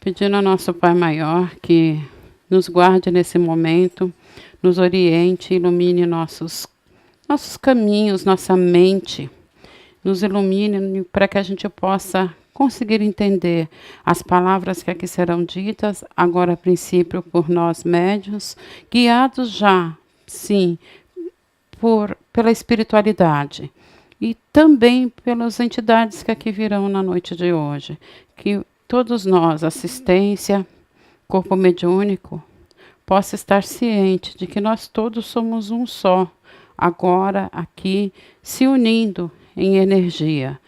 Pedindo ao nosso Pai Maior que nos guarde nesse momento, nos oriente, ilumine nossos caminhos, nossa mente, nos ilumine para que a gente possa conseguir entender as palavras que aqui serão ditas, agora a princípio por nós médiuns, guiados já, sim, pela espiritualidade e também pelas entidades que aqui virão na noite de hoje, que todos nós, assistência, corpo mediúnico, possa estar ciente de que nós todos somos um só, agora aqui se unindo em energia.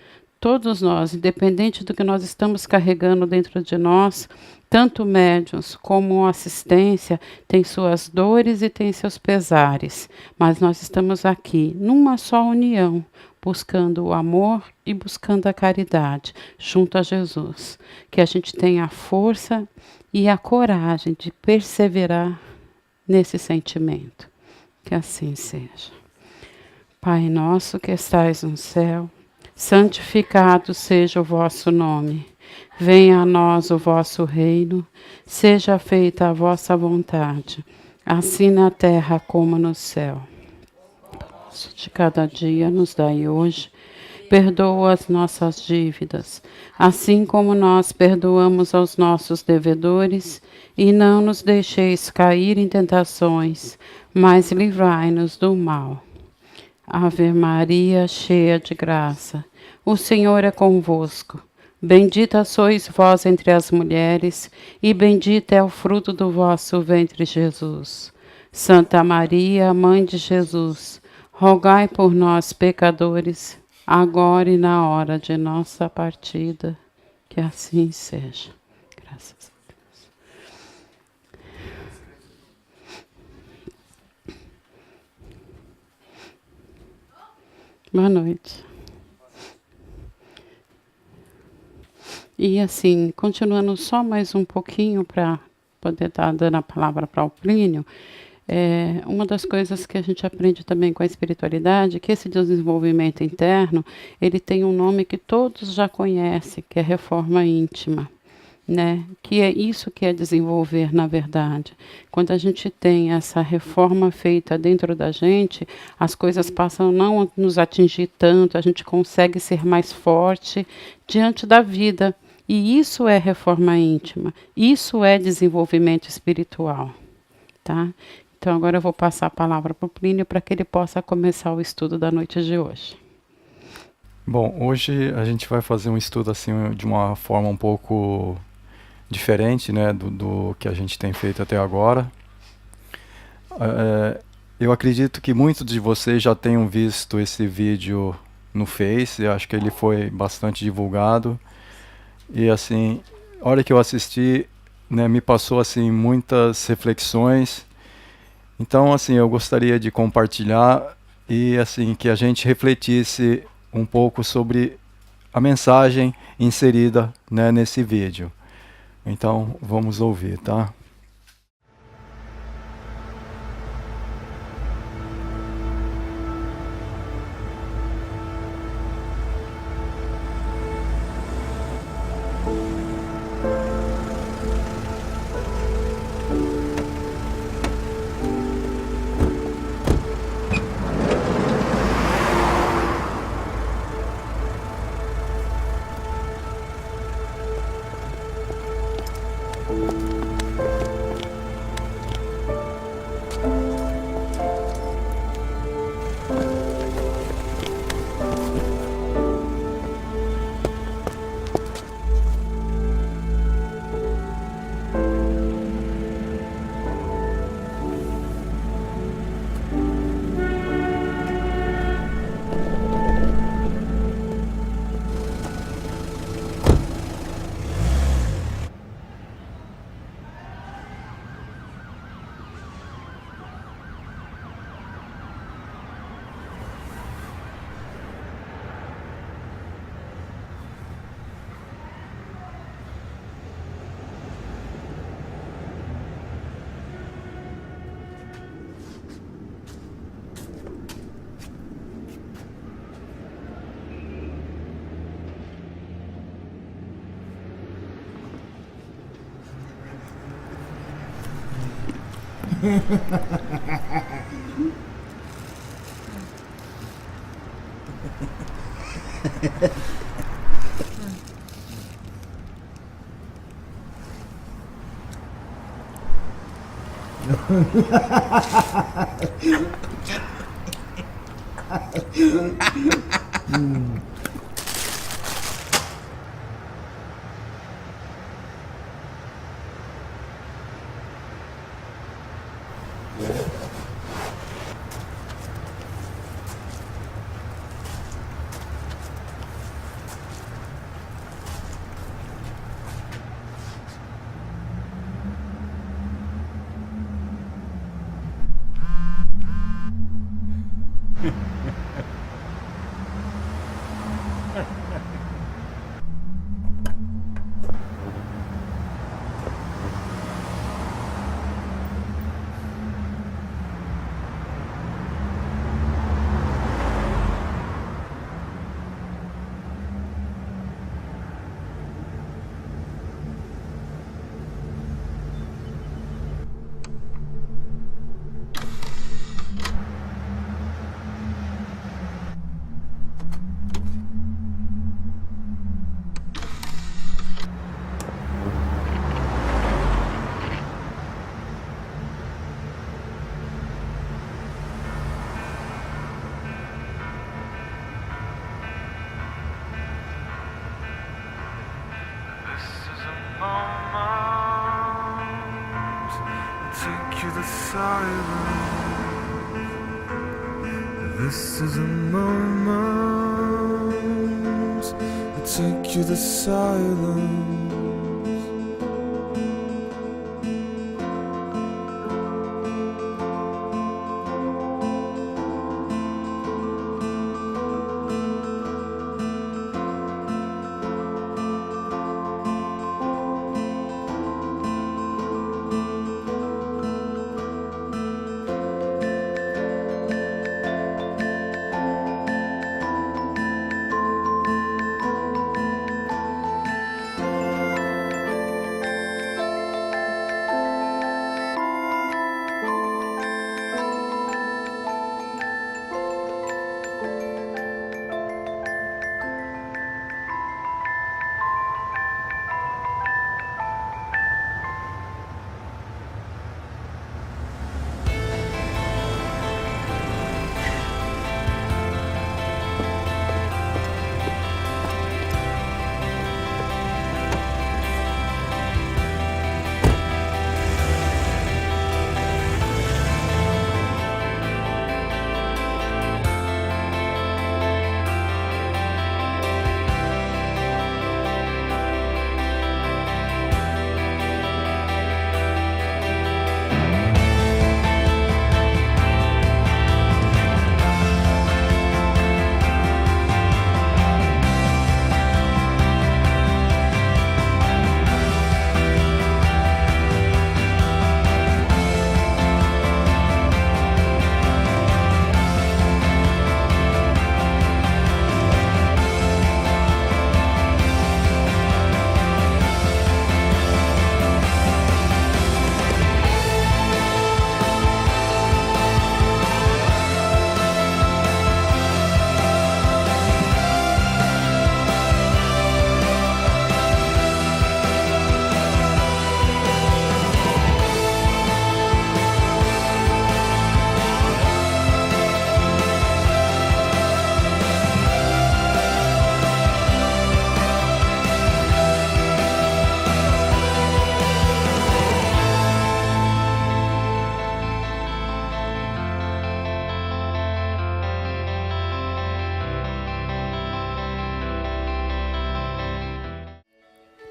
Todos nós, independente do que nós estamos carregando dentro de nós, tanto médiuns como assistência, tem suas dores e tem seus pesares, mas nós estamos aqui numa só união, buscando o amor e buscando a caridade, junto a Jesus. Que a gente tenha a força e a coragem de perseverar nesse sentimento. Que assim seja. Pai nosso que estais no céu, santificado seja o vosso nome. Venha a nós o vosso reino, seja feita a vossa vontade, assim na terra como no céu. De cada dia nos dai hoje, perdoa as nossas dívidas, assim como nós perdoamos aos nossos devedores, e não nos deixeis cair em tentações, mas livrai-nos do mal. Ave Maria, cheia de graça, o Senhor é convosco. Bendita sois vós entre as mulheres, e bendito é o fruto do vosso ventre, Jesus. Santa Maria, Mãe de Jesus, rogai por nós, pecadores, agora e na hora de nossa partida. Que assim seja. Graças a Deus. Boa noite. E assim, continuando só mais um pouquinho para poder estar dando a palavra para o Plínio, uma das coisas que a gente aprende também com a espiritualidade, que esse desenvolvimento interno, ele tem um nome que todos já conhecem, que é reforma íntima, né? Que é isso que é desenvolver, na verdade. Quando a gente tem essa reforma feita dentro da gente, as coisas passam a não nos atingir tanto, a gente consegue ser mais forte diante da vida. E isso é reforma íntima, isso é desenvolvimento espiritual, tá? Então agora eu vou passar a palavra para o Plínio para que ele possa começar o estudo da noite de hoje. Bom, hoje a gente vai fazer um estudo assim de uma forma um pouco diferente, né, do que a gente tem feito até agora. Eu acredito que muitos de vocês já tenham visto esse vídeo no Face, eu acho que ele foi bastante divulgado. E assim, a hora que eu assisti, né, me passou assim muitas reflexões. Então, assim, eu gostaria de compartilhar e assim que a gente refletisse um pouco sobre a mensagem inserida, né, nesse vídeo. Então, vamos ouvir, tá? This is a moment that take you to silence.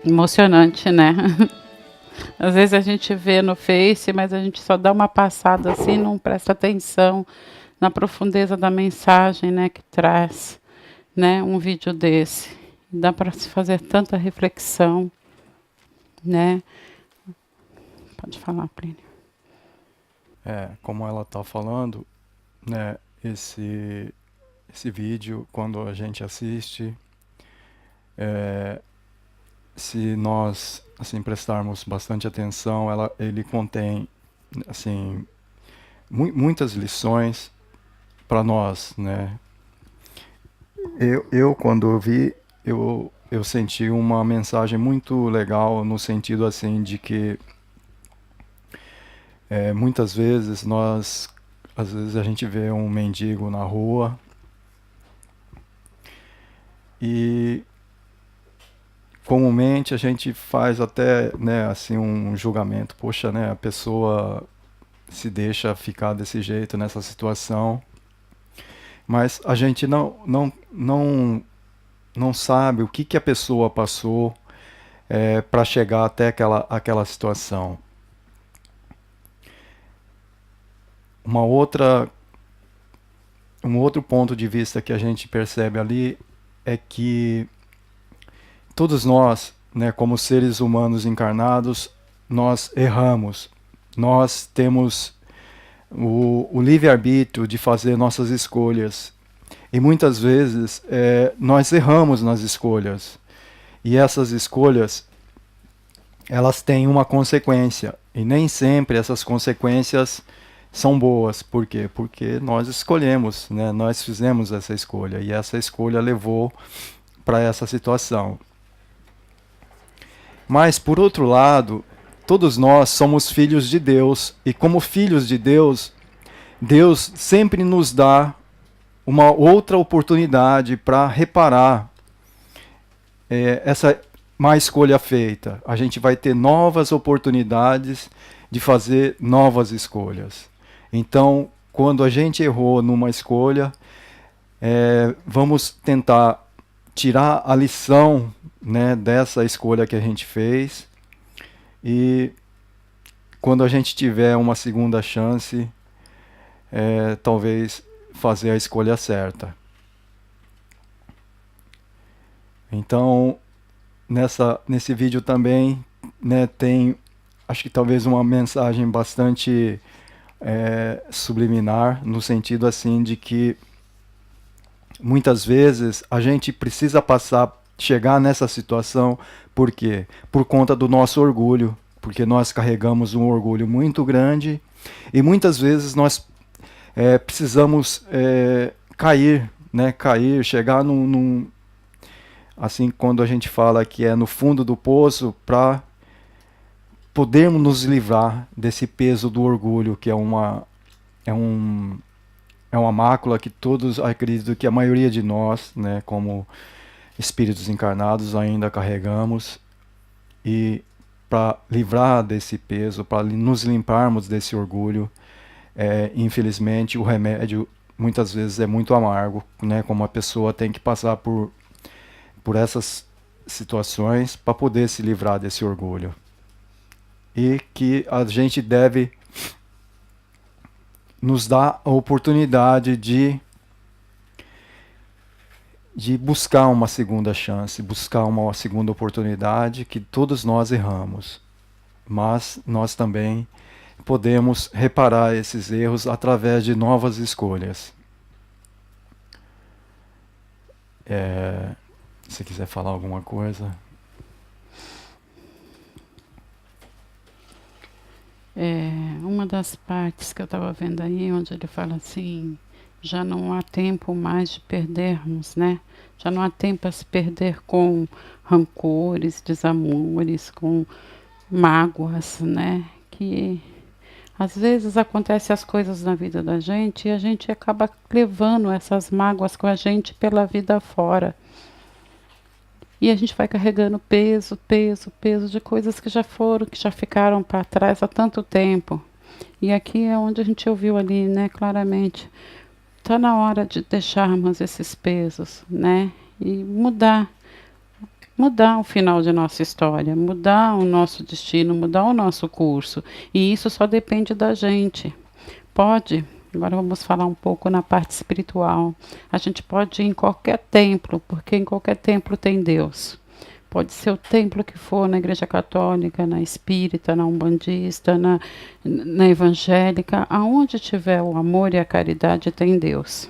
Emocionante, né? Às vezes a gente vê no Face, mas a gente só dá uma passada assim, não presta atenção na profundeza da mensagem, né, que traz, né, um vídeo desse. Dá para se fazer tanta reflexão, né? Pode falar, Plínio. Como ela está falando, né, esse vídeo, quando a gente assiste, se nós assim prestarmos bastante atenção, ele contém assim, muitas lições para nós, né? Eu quando eu vi, eu senti uma mensagem muito legal no sentido assim de que muitas vezes às vezes a gente vê um mendigo na rua e comumente a gente faz até, né, assim um julgamento, poxa, né, a pessoa se deixa ficar desse jeito nessa situação, mas a gente não sabe o que a pessoa passou para chegar até aquela situação. Um outro ponto de vista que a gente percebe ali é que todos nós, né, como seres humanos encarnados, nós erramos. Nós temos o livre-arbítrio de fazer nossas escolhas. E muitas vezes nós erramos nas escolhas. E essas escolhas, elas têm uma consequência. E nem sempre essas consequências são boas. Por quê? Porque nós escolhemos, né? Nós fizemos essa escolha. E essa escolha levou para essa situação. Mas, por outro lado, todos nós somos filhos de Deus. E como filhos de Deus, Deus sempre nos dá uma outra oportunidade para reparar essa má escolha feita. A gente vai ter novas oportunidades de fazer novas escolhas. Então, quando a gente errou numa escolha, vamos tentar tirar a lição, né, dessa escolha que a gente fez, e quando a gente tiver uma segunda chance, talvez fazer a escolha certa. Então, nesse vídeo também, né, tem, acho que talvez uma mensagem bastante subliminar, no sentido assim de que muitas vezes a gente precisa chegar nessa situação, por quê? Por conta do nosso orgulho, porque nós carregamos um orgulho muito grande e muitas vezes nós precisamos cair, né? Chegar assim, quando a gente fala que é no fundo do poço, para podermos nos livrar desse peso do orgulho, que é uma mácula que todos, acredito que a maioria de nós, né, como espíritos encarnados, ainda carregamos. E para livrar desse peso, para nos limparmos desse orgulho, infelizmente o remédio muitas vezes é muito amargo, né, como a pessoa tem que passar por essas situações para poder se livrar desse orgulho. E que a gente deve nos dar a oportunidade de buscar uma segunda chance, buscar uma segunda oportunidade, que todos nós erramos. Mas nós também podemos reparar esses erros através de novas escolhas. Se quiser falar alguma coisa. Uma das partes que eu estava vendo aí, onde ele fala assim, já não há tempo mais de perdermos, né? Já não há tempo a se perder com rancores, desamores, com mágoas, né? Que às vezes acontecem as coisas na vida da gente e a gente acaba levando essas mágoas com a gente pela vida fora. E a gente vai carregando peso de coisas que já ficaram para trás há tanto tempo. E aqui é onde a gente ouviu ali, né, claramente. Está na hora de deixarmos esses pesos, né? E mudar o final de nossa história, mudar o nosso destino, mudar o nosso curso. E isso só depende da gente. Agora vamos falar um pouco na parte espiritual. A gente pode ir em qualquer templo, porque em qualquer templo tem Deus. Pode ser o templo que for, na igreja católica, na espírita, na umbandista, na evangélica. Aonde tiver o amor e a caridade, tem Deus.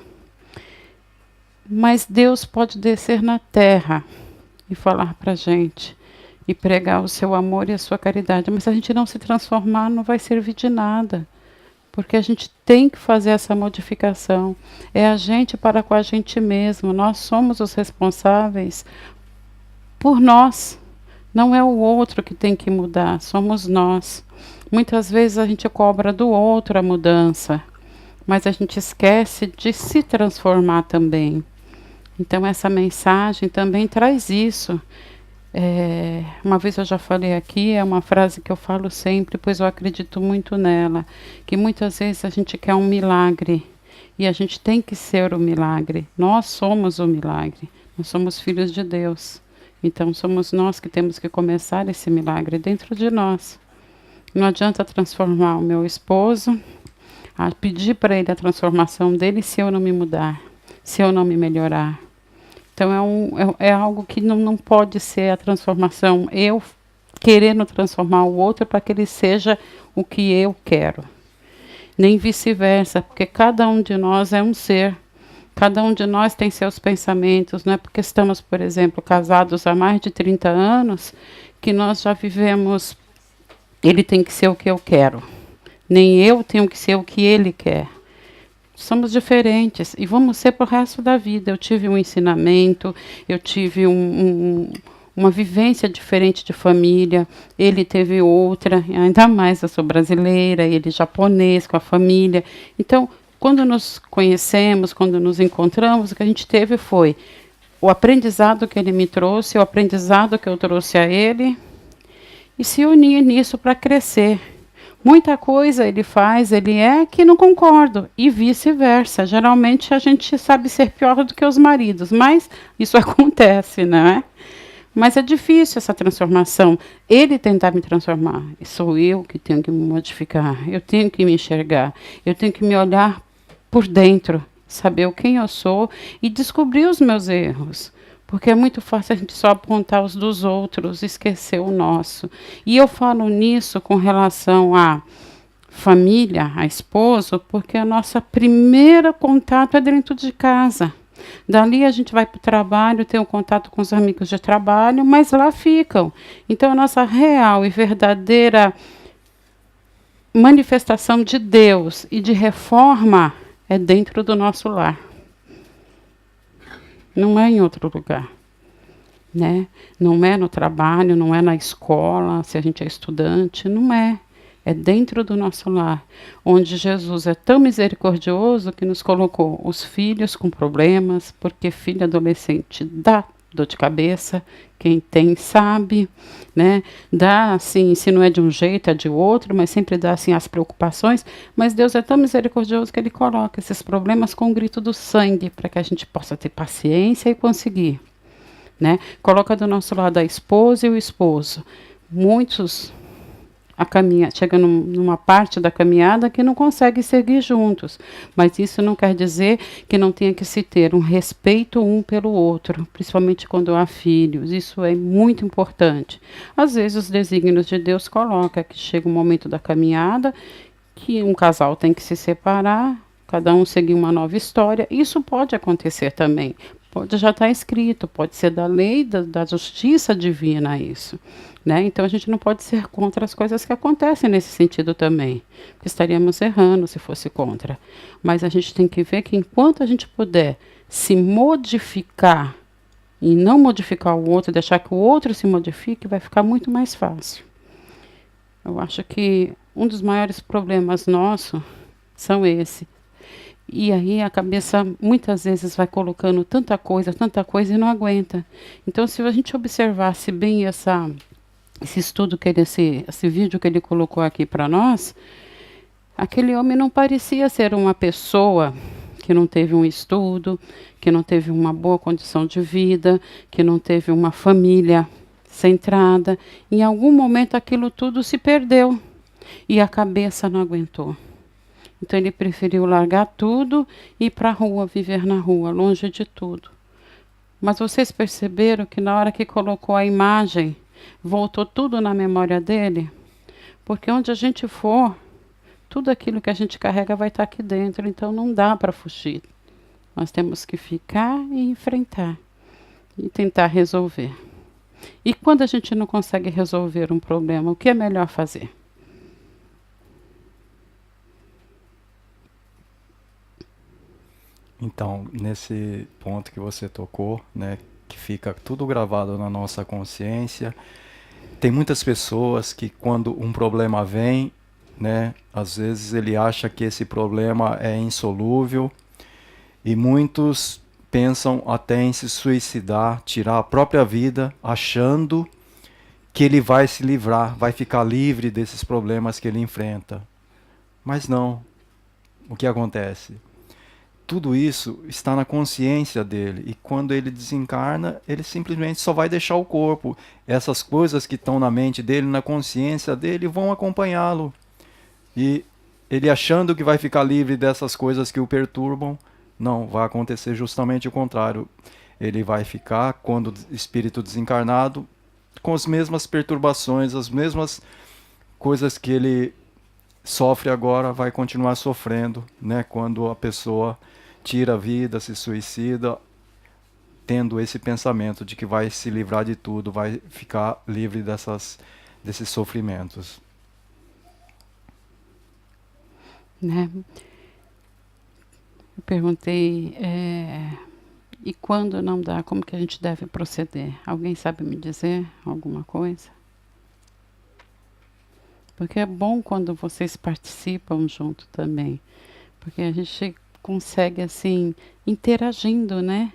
Mas Deus pode descer na terra e falar para a gente. e pregar o seu amor e a sua caridade. Mas se a gente não se transformar, não vai servir de nada. Porque a gente tem que fazer essa modificação. É a gente para com a gente mesmo. Nós somos os responsáveis por nós. Não é o outro que tem que mudar, somos nós. Muitas vezes a gente cobra do outro a mudança, mas a gente esquece de se transformar também. Então essa mensagem também traz isso. Uma vez eu já falei aqui, é uma frase que eu falo sempre, pois eu acredito muito nela, que muitas vezes a gente quer um milagre e a gente tem que ser o milagre. Nós somos o milagre, nós somos filhos de Deus. Então somos nós que temos que começar esse milagre dentro de nós. Não adianta transformar o meu esposo, pedir para ele a transformação dele se eu não me mudar, se eu não me melhorar. Então é algo que não pode ser a transformação, eu querendo transformar o outro para que ele seja o que eu quero. Nem vice-versa, porque cada um de nós é um ser. Cada um de nós tem seus pensamentos, não é porque estamos, por exemplo, casados há mais de 30 anos, que nós já vivemos, ele tem que ser o que eu quero, nem eu tenho que ser o que ele quer. Somos diferentes e vamos ser para o resto da vida. Eu tive um ensinamento, eu tive uma vivência diferente de família, ele teve outra, ainda mais eu sou brasileira, ele japonês com a família. Então, quando nos conhecemos, quando nos encontramos, o que a gente teve foi o aprendizado que ele me trouxe, o aprendizado que eu trouxe a ele, e se unir nisso para crescer. Muita coisa ele faz, ele é que não concordo, e vice-versa. Geralmente a gente sabe ser pior do que os maridos, mas isso acontece, não é? Mas é difícil essa transformação. Ele tentar me transformar. Sou eu que tenho que me modificar. Eu tenho que me enxergar. Eu tenho que me olhar por dentro, saber quem eu sou e descobrir os meus erros. Porque é muito fácil a gente só apontar os dos outros, esquecer o nosso. E eu falo nisso com relação à família, a esposo, porque a nossa primeira contato é dentro de casa. Dali a gente vai para o trabalho, tem um contato com os amigos de trabalho, mas lá ficam. Então a nossa real e verdadeira manifestação de Deus e de reforma é dentro do nosso lar. Não é em outro lugar, né? Não é no trabalho, não é na escola, se a gente é estudante, não é. É dentro do nosso lar, onde Jesus é tão misericordioso que nos colocou os filhos com problemas, porque filho adolescente dá dor de cabeça, quem tem sabe, né? Dá assim, se não é de um jeito, é de outro, mas sempre dá assim as preocupações, mas Deus é tão misericordioso que Ele coloca esses problemas com o grito do sangue, para que a gente possa ter paciência e conseguir, né? Coloca do nosso lado a esposa e o esposo. Muitos chega numa parte da caminhada que não consegue seguir juntos. Mas isso não quer dizer que não tenha que se ter um respeito um pelo outro, principalmente quando há filhos. Isso é muito importante. Às vezes os desígnios de Deus colocam que chega um momento da caminhada que um casal tem que se separar, cada um seguir uma nova história. Isso pode acontecer também. Pode já estar escrito, pode ser da lei, da justiça divina isso. Né? Então a gente não pode ser contra as coisas que acontecem nesse sentido também, porque estaríamos errando se fosse contra. Mas a gente tem que ver que enquanto a gente puder se modificar e não modificar o outro, deixar que o outro se modifique, vai ficar muito mais fácil. Eu acho que um dos maiores problemas nossos são esse. E aí a cabeça muitas vezes vai colocando tanta coisa e não aguenta. Então se a gente observasse bem esse estudo, esse vídeo que ele colocou aqui para nós, aquele homem não parecia ser uma pessoa que não teve um estudo, que não teve uma boa condição de vida, que não teve uma família centrada. Em algum momento aquilo tudo se perdeu e a cabeça não aguentou. Então ele preferiu largar tudo e ir para a rua, viver na rua, longe de tudo. Mas vocês perceberam que na hora que colocou a imagem, voltou tudo na memória dele? Porque onde a gente for, tudo aquilo que a gente carrega vai estar aqui dentro, então não dá para fugir. Nós temos que ficar e enfrentar e tentar resolver. E quando a gente não consegue resolver um problema, o que é melhor fazer? Então, nesse ponto que você tocou, né, que fica tudo gravado na nossa consciência, tem muitas pessoas que quando um problema vem, né, às vezes ele acha que esse problema é insolúvel e muitos pensam até em se suicidar, tirar a própria vida, achando que ele vai se livrar, vai ficar livre desses problemas que ele enfrenta. Mas não. O que acontece? Tudo isso está na consciência dele. E quando ele desencarna, ele simplesmente só vai deixar o corpo. Essas coisas que estão na mente dele, na consciência dele, vão acompanhá-lo. E ele achando que vai ficar livre dessas coisas que o perturbam, não, vai acontecer justamente o contrário. Ele vai ficar, quando espírito desencarnado, com as mesmas perturbações, as mesmas coisas que ele sofre agora, vai continuar sofrendo, né? Quando a pessoa tira a vida, se suicida, tendo esse pensamento de que vai se livrar de tudo, vai ficar livre desses sofrimentos. Né? Eu perguntei, e quando não dá, como que a gente deve proceder? Alguém sabe me dizer alguma coisa? Porque é bom quando vocês participam junto também, porque a gente consegue assim interagindo, né?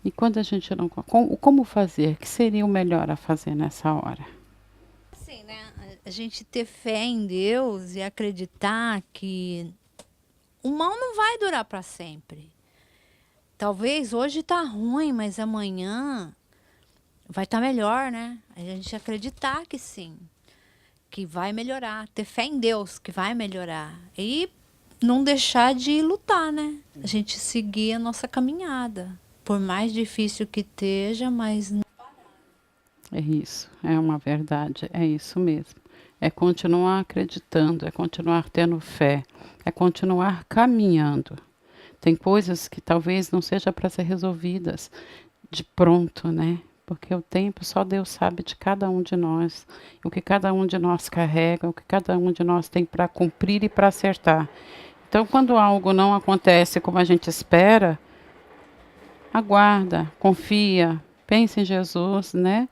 E quando a gente não, como fazer? O que seria o melhor a fazer nessa hora? Assim, né? A gente ter fé em Deus e acreditar que o mal não vai durar para sempre. Talvez hoje tá ruim, mas amanhã vai estar melhor, né? A gente acreditar que sim, que vai melhorar, ter fé em Deus que vai melhorar e não deixar de lutar, né? A gente seguir a nossa caminhada, por mais difícil que esteja, mas É isso, é uma verdade, é isso mesmo. É continuar acreditando, é continuar tendo fé, é continuar caminhando. Tem coisas que talvez não seja para ser resolvidas de pronto, né? Porque o tempo só Deus sabe de cada um de nós, o que cada um de nós carrega, o que cada um de nós tem para cumprir e para acertar. Então, quando algo não acontece como a gente espera, aguarda, confia, pense em Jesus, né?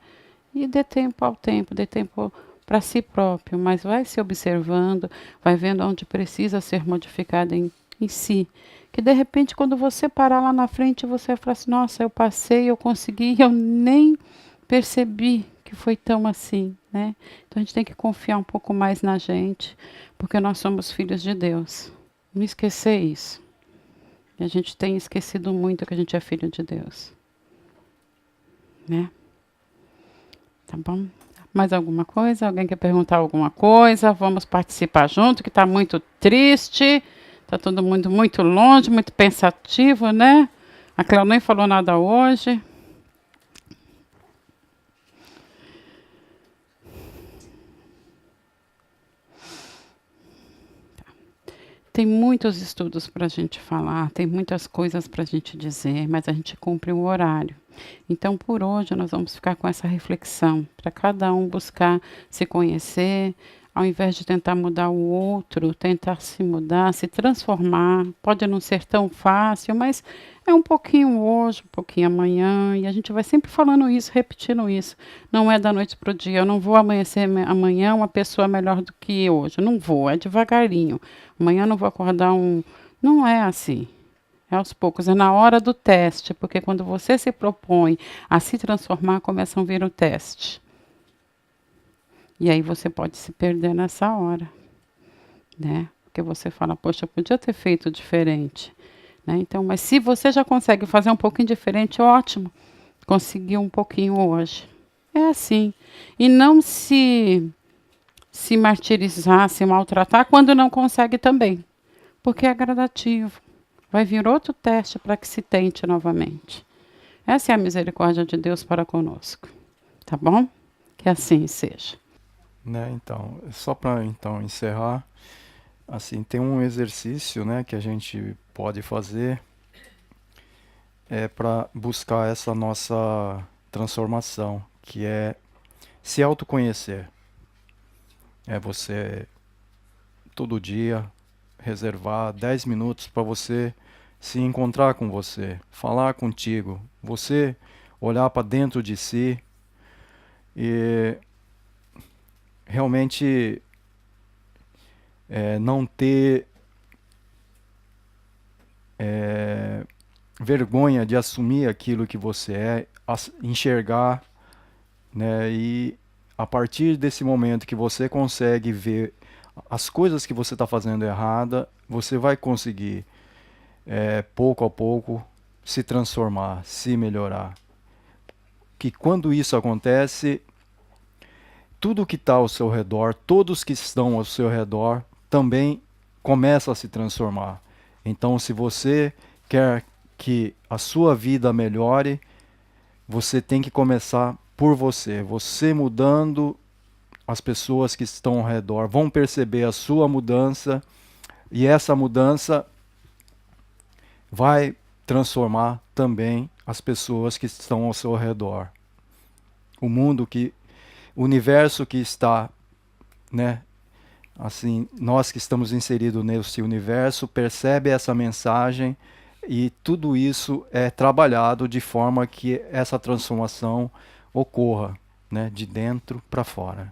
E dê tempo ao tempo, dê tempo para si próprio, mas vai se observando, vai vendo onde precisa ser modificado em si. Que de repente, quando você parar lá na frente, você vai falar assim: nossa, eu passei, eu consegui, eu nem percebi que foi tão assim, né? Então a gente tem que confiar um pouco mais na gente, porque nós somos filhos de Deus. Não esquecer isso. E a gente tem esquecido muito que a gente é filho de Deus, né? Tá bom? Mais alguma coisa? Alguém quer perguntar alguma coisa? Vamos participar junto, que está muito triste. Está todo mundo muito longe, muito pensativo, né? A Cléo nem falou nada hoje. Tem muitos estudos para a gente falar, tem muitas coisas para a gente dizer, mas a gente cumpre o horário. Então, por hoje, nós vamos ficar com essa reflexão, para cada um buscar se conhecer, ao invés de tentar mudar o outro, tentar se mudar, se transformar. Pode não ser tão fácil, mas é um pouquinho hoje, um pouquinho amanhã, e a gente vai sempre falando isso, repetindo isso. Não é da noite para o dia, eu não vou amanhecer amanhã uma pessoa melhor do que hoje, não vou, é devagarinho. Amanhã eu não vou acordar um... Não é assim. É aos poucos, é na hora do teste, porque quando você se propõe a se transformar, começam a vir o teste. E aí você pode se perder nessa hora, né? Porque você fala, poxa, eu podia ter feito diferente, né? Então, mas se você já consegue fazer um pouquinho diferente, ótimo. Conseguiu um pouquinho hoje. É assim. E não se martirizar, se maltratar quando não consegue também, porque é gradativo. Vai vir outro teste para que se tente novamente. Essa é a misericórdia de Deus para conosco. Tá bom? Que assim seja. Né, então, só para então encerrar, assim, tem um exercício, né, que a gente pode fazer para buscar essa nossa transformação, que é se autoconhecer. É você todo dia reservar 10 minutos para você se encontrar com você, falar contigo, você olhar para dentro de si e realmente não ter vergonha de assumir aquilo que você é, enxergar, né? E a partir desse momento que você consegue ver as coisas que você está fazendo errada, você vai conseguir, pouco a pouco, se transformar, se melhorar. Que quando isso acontece, tudo que está ao seu redor, todos que estão ao seu redor, também começa a se transformar. Então, se você quer que a sua vida melhore, você tem que começar por você. Você mudando, as pessoas que estão ao redor vão perceber a sua mudança e essa mudança vai transformar também as pessoas que estão ao seu redor. O universo que está, né? Assim, nós que estamos inseridos nesse universo percebe essa mensagem e tudo isso é trabalhado de forma que essa transformação ocorra, né? De dentro para fora.